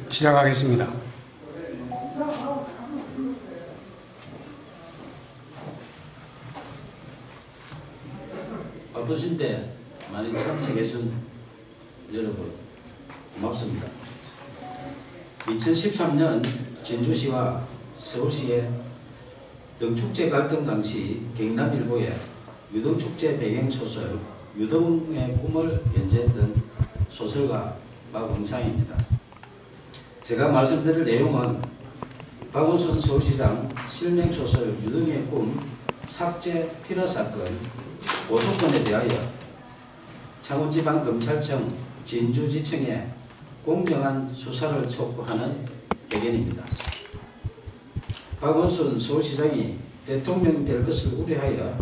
시작하겠습니다. 바쁘신데 많이 참석해준 여러분 고맙습니다. 2013년 진주시와 서울시의 등축제 갈등 당시 경남일보의 유등축제 배경소설 유등의 꿈을 연재했던 소설가 박응상입니다. 제가 말씀드릴 내용은 박원순 서울시장 실명소설 유등의 꿈 삭제 필화사건 고소건에 대하여 창원지방검찰청 진주지청에 공정한 수사를 촉구하는 회견입니다. 박원순 서울시장이 대통령이 될 것을 우려하여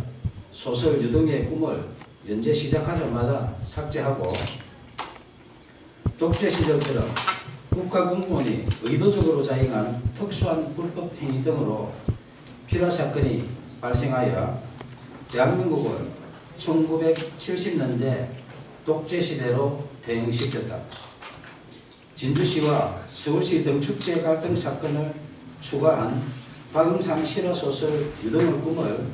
소설 유등의 꿈을 연재 시작하자마자 삭제하고 독재 시절처럼 국가공무원이 의도적으로 자행한 특수한 불법 행위 등으로 필화사건이 발생하여 대한민국을 1970년대 독재시대로 퇴행시켰다. 진주시와 서울시 등축제 갈등 사건을 추가한 박응상 실화소설 유등의 꿈을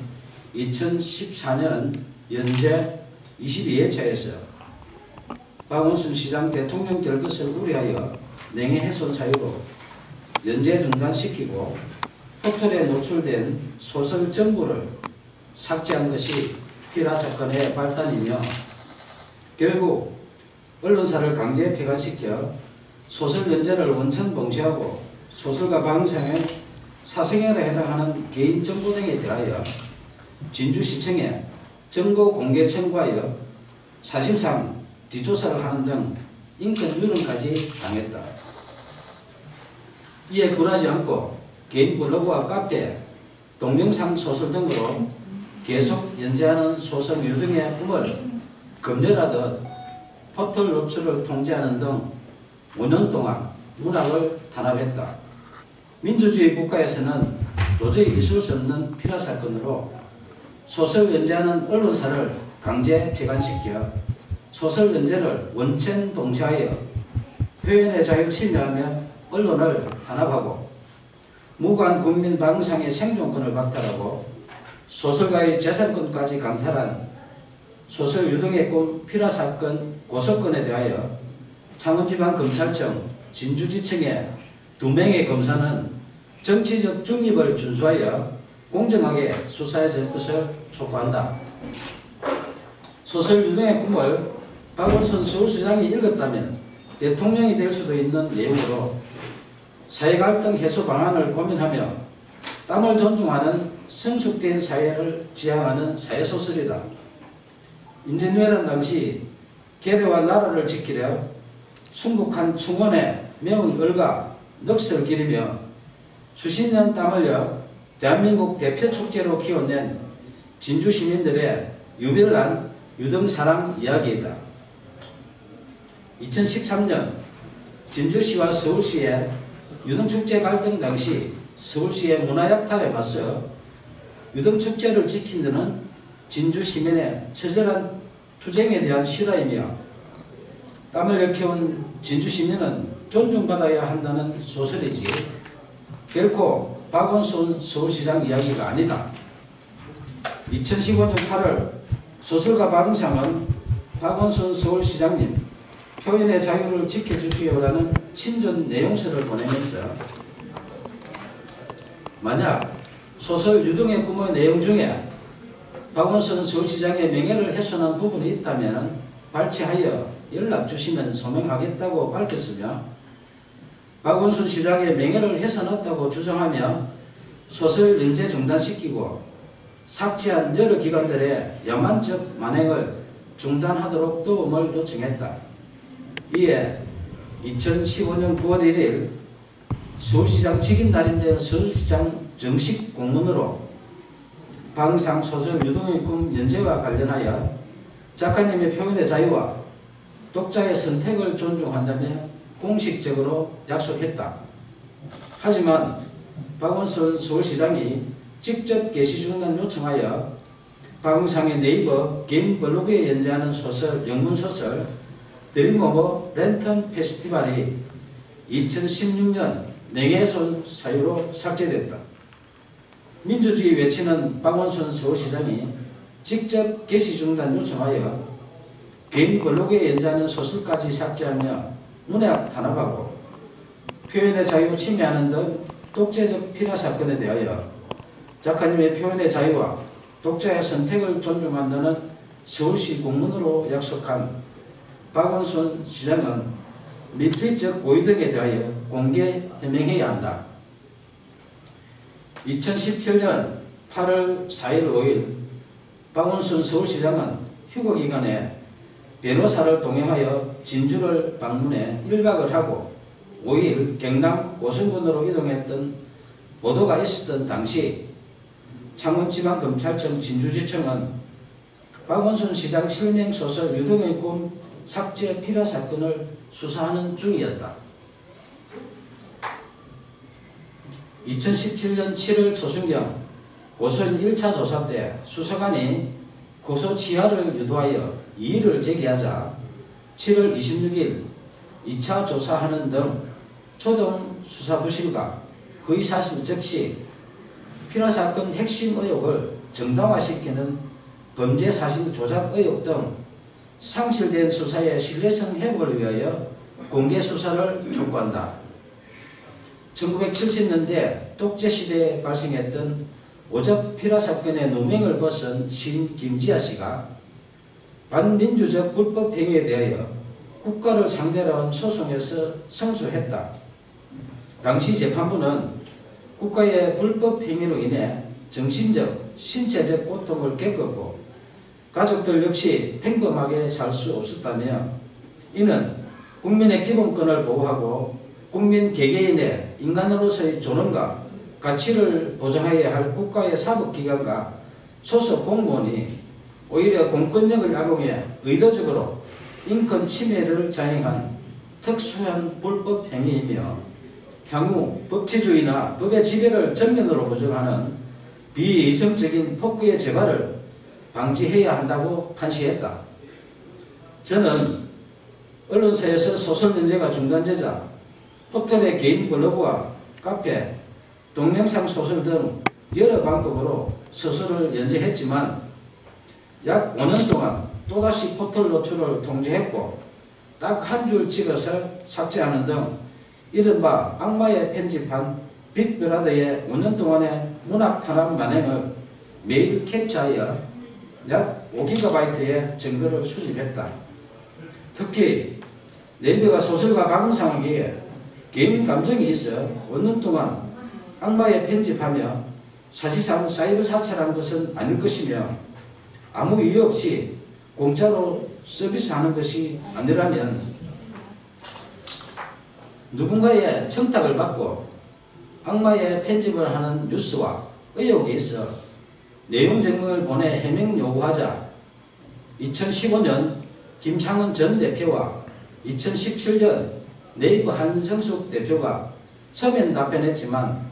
2014년 연재 22회차에서 박원순 시장 대통령 될 것을 우려하여 명예훼손 사유로 연재 중단시키고 포털에 노출된 소설 전부를 삭제한 것이 필화사건의 발단이며 결국 언론사를 강제 폐간시켜 소설 연재를 원천 봉쇄하고 소설가 박응상의 사생활에 해당하는 개인 정보 등에 대하여 진주시청에 정보 공개 청구하여 사실상 뒷조사를 하는 등 인권 유린까지 당했다. 이에 굴하지 않고 개인 블로그와 카페, 동영상 소설 등으로 계속 연재하는 소설 유등의 꿈을 검열하듯 포털 노출을 통제하는 등 5년 동안 문학을 탄압했다. 민주주의 국가에서는 도저히 있을 수 없는 필화사건으로 소설 연재하는 언론사를 강제 폐간시켜 소설 연재를 원천 봉쇄하여 표현의 자유를 침해하며 언론을 탄압하고 무고한 국민 박응상의 생존권을 박탈하고 소설가의 재산권까지 강탈한 소설 유등의 꿈 필화사건 고소건에 대하여 창원지방검찰청 진주지청의 2명의 검사는 정치적 중립을 준수하여 공정하게 수사해 줄 것을 촉구한다. 소설 유등의 꿈을 박원순 서울시장이 읽었다면 대통령이 될 수도 있는 내용으로 사회갈등 해소 방안을 고민하며 땀을 존중하는 성숙된 사회를 지향하는 사회소설이다. 임진왜란 당시 계례와 나라를 지키려 순국한 충원에 매운 을과 넋을 기리며 수십 년 땀 흘려 대한민국 대표 축제로 키워낸 진주 시민들의 유별난 유등사랑 이야기이다. 2013년 진주시와 서울시의 유등축제 갈등 당시 서울시의 문화약탈에 맞서 유등축제를 지킨 데는 진주 시민의 처절한 투쟁에 대한 실화이며 땀을 일깨운 진주 시민은 존중받아야 한다는 소설이지 결코 박원순 서울시장 이야기가 아니다. 2015년 8월 소설가 박응상은 박원순 서울시장님 표현의 자유를 지켜주시오라는 친전 내용서를 보내면서 만약 소설 유등의 꿈의 내용 중에 박원순 서울시장의 명예를 훼손한 부분이 있다면 발췌하여 연락 주시면 소명하겠다고 밝혔으며 박원순 시장의 명예를 훼손했다고 주장하며 소설 연재 중단시키고 삭제한 여러 기관들의 야만적 만행을 중단하도록 도움을 요청했다. 이에 2015년 9월 1일 서울시장 직인 날인데 서울시장 정식 공문으로 박응상 소설 유등의 꿈 연재와 관련하여 작가님의 표현의 자유와 독자의 선택을 존중한다며 공식적으로 약속했다. 하지만 박원순 서울시장이 직접 게시 중단 요청하여 박응상의 네이버 개인 블로그에 연재하는 소설, 영문소설 드림오버 랜턴 페스티벌이 2016년 명예훼손 사유로 삭제됐다. 민주주의 외치는 박원순 서울시장이 직접 게시 중단 요청하여 개인 블로그에 연재하는 소설까지 삭제하며 문학 탄압하고 표현의 자유 침해하는 등 독재적 피라 사건에 대하여 작가님의 표현의 자유와 독자의 선택을 존중한다는 서울시 공문으로 약속한 박원순 시장은 밀폐적 고의 등에 대하여 공개 해명해야 한다. 2017년 8월 4일 5일 박원순 서울시장은 휴거기간에 변호사를 동행하여 진주를 방문해 1박을 하고 5일 경남 고성군으로 이동했던 보도가 있었던 당시 창원지방검찰청 진주지청은 박원순 시장 실명소설 유등의 꿈 삭제 피라 사건을 수사하는 중이었다. 2017년 7월 초순경 고소인 1차 조사 때 수사관이 고소 취하를 유도하여 이의를 제기하자 7월 26일 2차 조사하는 등 초동 수사 부실과 허위사실 적시, 피라사건 핵심 의혹을 정당화시키는 범죄 사실 조작 의혹 등 상실된 수사의 신뢰성 회복을 위하여 공개 수사를 촉구한다. 1970년대 독재시대에 발생했던 오적 피라사건의 누명을 벗은 시인 김지아 씨가 반민주적 불법 행위에 대하여 국가를 상대로 한 소송에서 승소했다. 당시 재판부는 국가의 불법 행위로 인해 정신적, 신체적 고통을 겪었고 가족들 역시 평범하게 살 수 없었다며 이는 국민의 기본권을 보호하고 국민 개개인의 인간으로서의 존엄과 가치를 보장해야 할 국가의 사법기관과 소속 공무원이 오히려 공권력을 악용해 의도적으로 인권 침해를 자행한 특수한 불법 행위이며 향후 법치주의나 법의 지배를 전면으로 부정하는 비이성적인 폭구의 재발을 방지해야 한다고 판시했다. 저는 언론사에서 소설 연재가 중단되자 포털의 개인 블로그와 카페, 동영상 소설 등 여러 방법으로 소설을 연재했지만 약 5년 동안 또다시 포털 노출을 통제했고 딱 한 줄 찍어서 삭제하는 등 이른바 악마의 편집한 빅브라더의 5년 동안의 문학 탄압 만행을 매일 캡처하여 약 5GB의 증거를 수집했다. 특히 네이버가 소설가 박은상에게 개인 감정이 있어 5년 동안 악마의 편집하며 사실상 사이버 사찰한 것은 아닐 것이며 아무 이유 없이 공짜로 서비스하는 것이 아니라면 누군가의 청탁을 받고 악마의 편집을 하는 뉴스와 의혹에 있어 내용 증명을 보내 해명 요구하자 2015년 김창원 전 대표와 2017년 네이버 한성숙 대표가 서면 답변했지만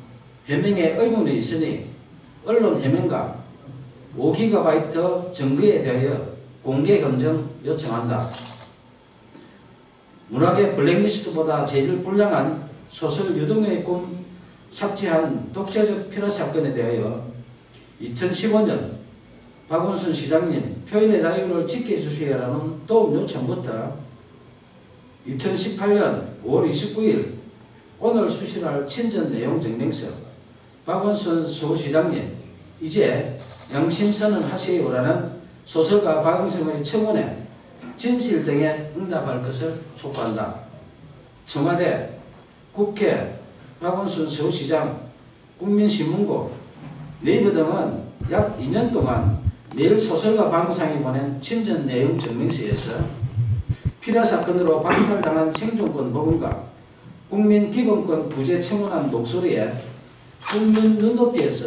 해명에 의문이 있으니 언론 해명과 5GB 증거에 대하여 공개 검증 요청한다. 문학의 블랙리스트보다 제일 불량한 소설 유등의 꿈 삭제한 독재적 피라 사건에 대하여 2015년 박원순 시장님 표현의 자유를 지켜주시라는 도움 요청부터 2018년 5월 29일 오늘 수실할 친전 내용 증명서 박원순 서울시장님 이제 양심선언 하세요라는 소설가 박응성의 청원에 진실 등에 응답할 것을 촉구한다. 청와대, 국회, 박원순 서울시장, 국민신문고, 네이버 등은 약 2년 동안 매일 소설가 박응상이 보낸 친전 내용 증명서에서 피라 사건으로 박탈당한 생존권 보험과 국민 기본권 부재 청원한 목소리에 국민 눈높이에서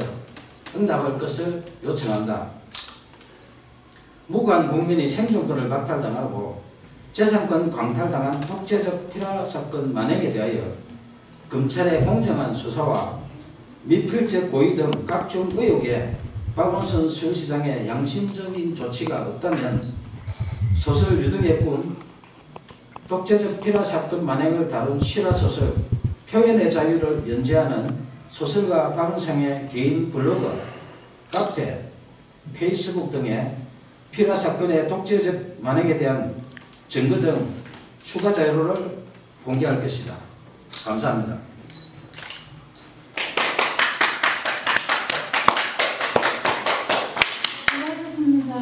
응답할 것을 요청한다. 무관 국민이 생존권을 박탈당하고 재산권 광탈당한 독재적 피라 사건 만행에 대하여 검찰의 공정한 수사와 미필적 고의 등 각종 의혹에 박원순 서울시장의 양심적인 조치가 없다면 소설 유등의 꿈 독재적 피라 사건 만행을 다룬 실화소설 표현의 자유를 연재하는 소설가 박은상의 개인 블로그, 카페, 페이스북 등에 피라 사건의 독재적 만행에 대한 증거 등 추가 자료를 공개할 것이다. 감사합니다. 수고하셨습니다.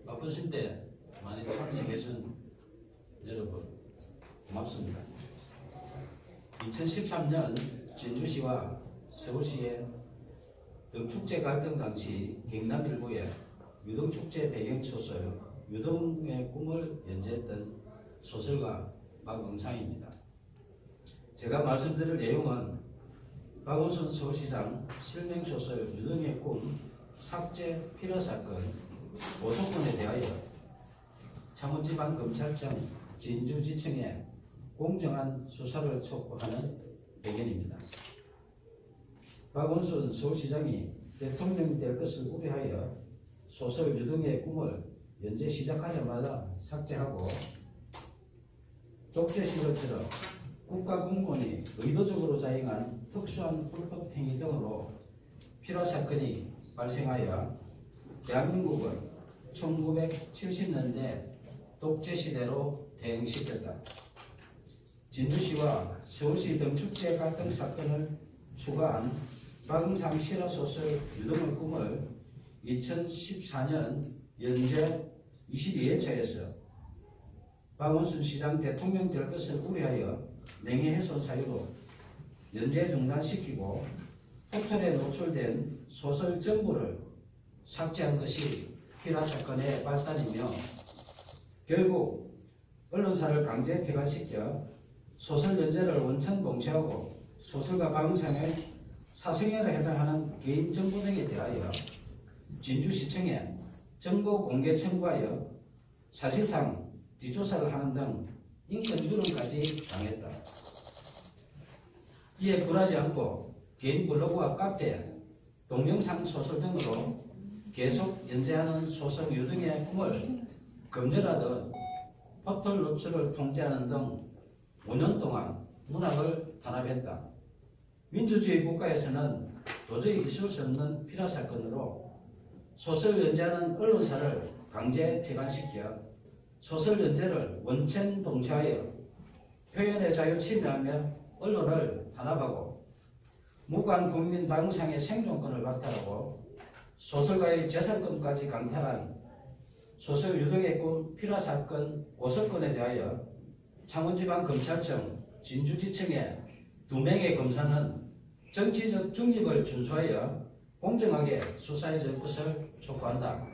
바쁘신데 많이 참석해준 여러분 고맙습니다. 2013년 진주시와 서울시의 등축제 갈등 당시 경남일보의 유등축제 배경소설 유등의 꿈을 연재했던 소설가 박응상입니다. 제가 말씀드릴 내용은 박원순 서울시장 실명소설 유등의 꿈 삭제 필요사건 고소건에 대하여 창원지방검찰청 진주지청에 공정한 수사를 촉구하는 배경입니다. 박원순 서울시장이 대통령이 될 것을 우려하여 소설 유등의 꿈을 연재 시작하자마자 삭제하고 독재 시절처럼 국가공무원이 의도적으로 자행한 특수한 불법 행위 등으로 필화 사건이 발생하여 대한민국을 1970년대 독재 시대로 대응시켰다. 진주시와 서울시 등축제 갈등 사건을 추가한 박응상 실화소설 유등의 꿈을 2014년 연재 22회차에서 박원순 시장 대통령 될 것을 우려하여 명예훼손 사유로 연재 중단시키고 포털에 노출된 소설 전부를 삭제한 것이 필화 사건의 발단이며 결국 언론사를 강제 폐간시켜 소설 연재를 원천 봉쇄하고 소설가 박응상의 사생활에 해당하는 개인 정보 등에 대하여 진주시청에 정보 공개 청구하여 사실상 뒷조사를 하는 등 인권 유린까지 당했다. 이에 굴하지 않고 개인 블로그와 카페, 동영상 소설 등으로 계속 연재하는 소설 유등의 꿈을 검열하듯 포털 노출을 통제하는 등 5년 동안 문학을 탄압했다. 민주주의 국가에서는 도저히 있을 수 없는 필화 사건으로 소설 연재하는 언론사를 강제 폐간시켜 소설 연재를 원천 봉쇄하여 표현의 자유 침해하며 언론을 탄압하고 무관 국민 박응상의 생존권을 박탈하고 소설가의 재산권까지 강탈한 소설 유등의 꿈 필화 사건 고소건에 대하여 창원지방검찰청 진주지청의 2명의 검사는 정치적 중립을 준수하여 공정하게 수사해 줄 것을 촉구한다.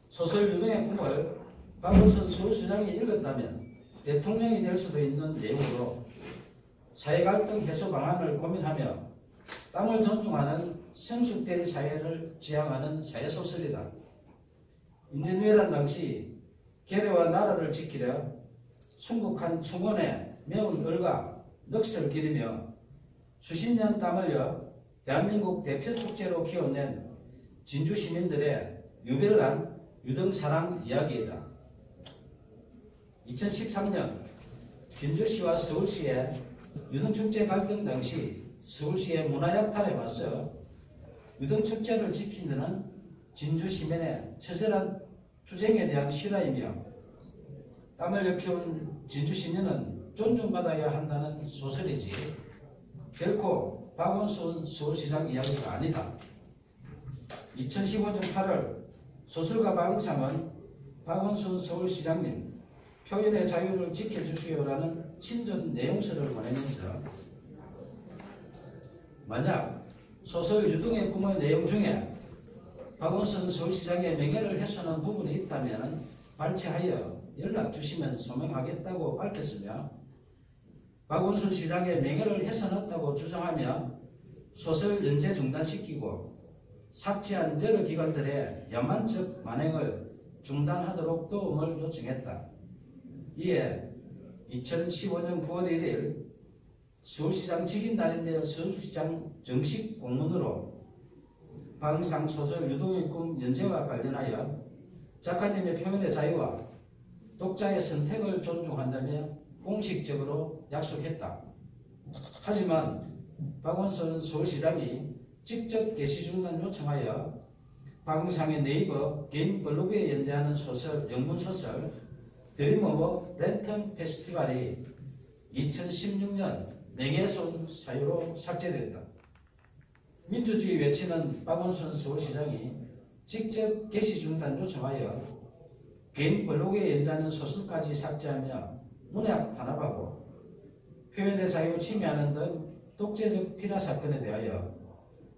소설 유등의 꿈을 박원순 서울시장이 읽었다면 대통령이 될 수도 있는 내용으로 사회갈등 해소 방안을 고민하며 땀을 존중하는 성숙된 사회를 지향하는 사회소설이다. 임진왜란 당시 계례와 나라를 지키려 순국한 충원에 매운 얼과 넋을 기리며 수십 년 땀 흘려 대한민국 대표 축제로 키워낸 진주 시민들의 유별난 유등사랑 이야기이다. 2013년 진주시와 서울시의 유등축제 갈등 당시 서울시의 문화약탈에 맞서 유등축제를 지키는 진주 시민의 처절한 투쟁에 대한 실화이며 땀을 흘려 키운 진주 시민은 존중받아야 한다는 소설이지 결코 박원순 서울시장 이야기가 아니다. 2015년 8월 소설가 박응상은 박원순 서울시장님 표현의 자유를 지켜주시오라는 친전 내용서를 보내면서 만약 소설 유등의 꿈의 내용 중에 박원순 서울시장의 명예를 훼손한 부분이 있다면 발췌하여 연락 주시면 소명하겠다고 밝혔으며 박원순 시장의 명예를 훼손했다고 주장하며 소설 연재 중단시키고 삭제한 여러 기관들의 야만적 만행을 중단하도록 도움을 요청했다. 이에 2015년 9월 1일 서울시장 직인날인데 서울시장 정식 공문으로 박응상 소설 유동의 꿈 연재와 관련하여 작가님의 표현의 자유와 독자의 선택을 존중한다며 공식적으로 약속했다. 하지만 박원순 서울시장이 직접 게시 중단 요청하여 박응상의 네이버 개인 블로그에 연재하는 소설, 영문소설 드림 오브 랜턴 페스티벌이 2016년 명예훼손 사유로 삭제됐다. 민주주의 외치는 박원순 서울시장이 직접 게시 중단 요청하여 개인 블로그에 연재하는 소설까지 삭제하며 문학 탄압하고 표현의 자유 침해하는 등 독재적 피라 사건에 대하여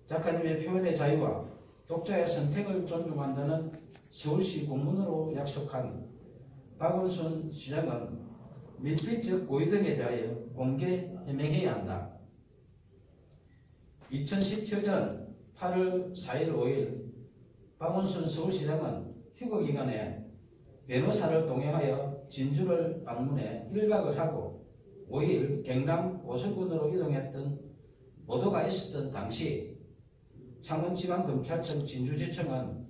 작가님의 표현의 자유와 독자의 선택을 존중한다는 서울시 공문으로 약속한 박원순 시장은 밀필적 고의 등에 대하여 공개 해명해야 한다. 2017년 8월 4일 5일 박원순 서울시장은 휴거기간에 변호사를 동행하여 진주를 방문해 1박을 하고 5일 경남 오수군으로 이동했던 보도가 있었던 당시 창원지방검찰청 진주지청은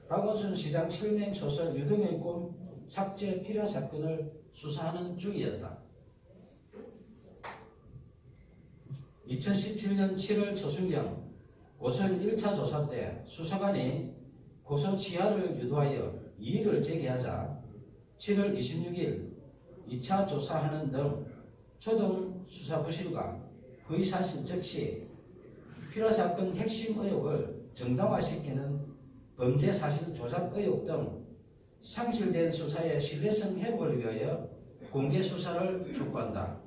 박원순 시장 실명 소설 유동의 꿈 삭제 필요 사건을 수사하는 중이었다. 2017년 7월 초순경 고소인 1차 조사 때 수사관이 고소 취하를 유도하여 이의를 제기하자 7월 26일 2차 조사하는 등 초동 수사 부실과 거의 사실 즉시 필요 사건 핵심 의혹을 정당화시키는 범죄 사실 조작 의혹 등 상실된 수사의 신뢰성 회복을 위하여 공개 수사를 촉구한다.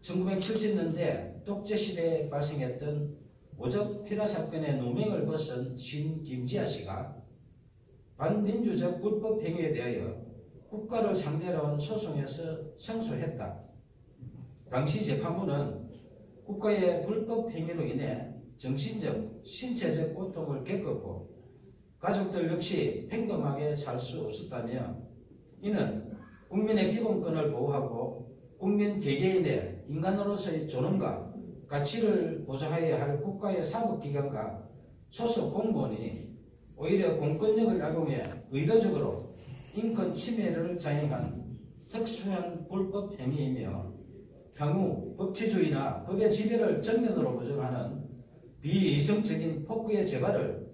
1970년대 독재시대에 발생했던 오적 필화 사건의 누명을 벗은 신 김지아 씨가 반민주적 불법 행위에 대하여 국가를 상대로 한 소송에서胜소했다. 당시 재판부는 국가의 불법 행위로 인해 정신적, 신체적 고통을 겪었고 가족들 역시 평범하게 살 수 없었다며 이는 국민의 기본권을 보호하고 국민 개개인의 인간으로서의 존엄과 가치를 보장해야 할 국가의 사법기관과 소속 공무원이 오히려 공권력을 악용해 의도적으로 인권 침해를 자행한 특수한 불법 행위이며 향후 법치주의나 법의 지배를 정면으로 부정하는 비이성적인 폭구의 재발을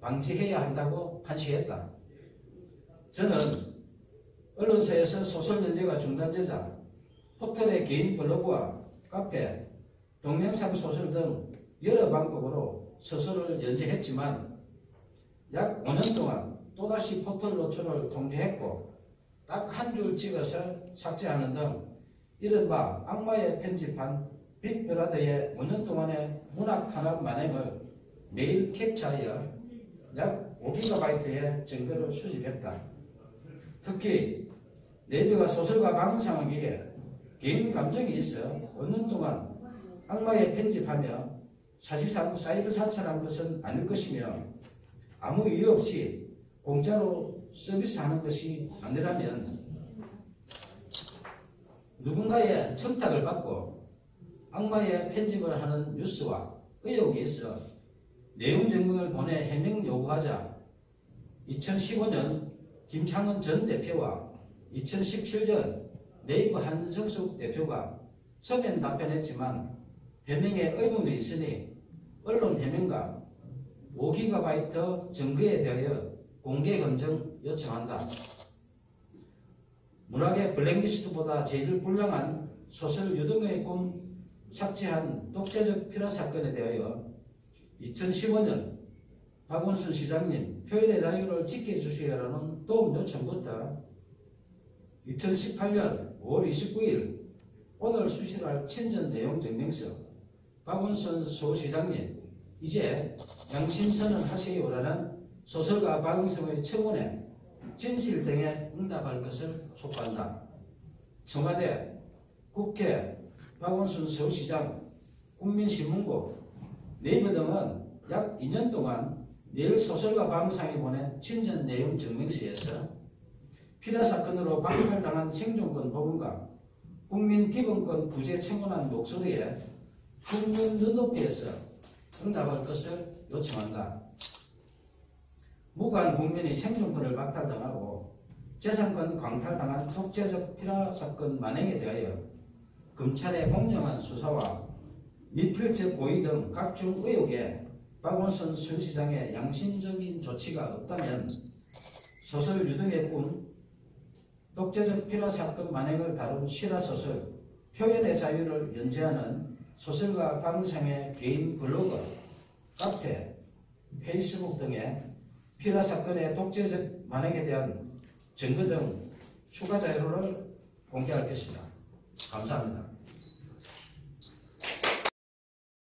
방지해야 한다고 판시했다. 저는 언론사에서 소설 연재가 중단되자 포털의 개인 블로그와 카페, 동영상 소설 등 여러 방법으로 소설을 연재했지만 약 5년 동안 또다시 포털 노출을 통제했고 딱 한 줄 찍어서 삭제하는 등 이른바 악마의 편집한 빅브라더의 5년 동안의 문학 탄압 만행을 매일 캡처하여 약 5GB의 증거를 수집했다. 특히 내비가 소설가 박응상에게 개인 감정이 있어 5년 동안 악마의 편집하며 사실상 사이버 사찰한 것은 아닐 것이며 아무 이유 없이 공짜로 서비스하는 것이 아니라면 누군가의 청탁을 받고 악마의 편집을 하는 뉴스와 의혹이 있어 내용 증명을 보내 해명 요구하자 2015년 김창원 전 대표와 2017년 네이버 한성숙 대표가 서면 답변했지만 해명에 의문이 있으니 언론 해명과 5GB 증거에 대하여 공개 검증 요청한다. 문학의 블랙리스트보다 제일 불량한 소설 유동의 꿈 삭제한 독재적 필화 사건에 대하여 2015년 박원순 시장님 표현의 자유를 지켜주시라는 도움 요청부터 2018년 5월 29일 오늘 수실할 친전 내용 증명서 박원순 서울시장님 이제 양심선언 하세요라는 소설가 박응성의 청원에 진실 등에 응답할 것을 촉구한다. 청와대, 국회, 박원순 서울시장, 국민신문고, 네이버 등은 약 2년 동안 매일 소설가 박응상이 보낸 친전 내용 증명서에서 필화 사건으로 박탈당한 생존권 부분과 국민 기본권 구제 청원한 목소리에 국민 눈높이에서 응답할 것을 요청한다. 무고한 국민이 생존권을 박탈당하고 재산권 광탈당한 독재적 피라 사건 만행에 대하여 검찰의 공정한 수사와 미필적 고의 등 각종 의혹에 박원순 수시장의 양심적인 조치가 없다면 소설 유등의 꿈, 독재적 피라 사건 만행을 다룬 실화소설 표현의 자유를 연재하는 소설가 박은상의 개인 블로그, 카페, 페이스북 등에 피라 사건의 독재적 만행에 대한 증거 등 추가 자료를 공개할 것이다. 감사합니다.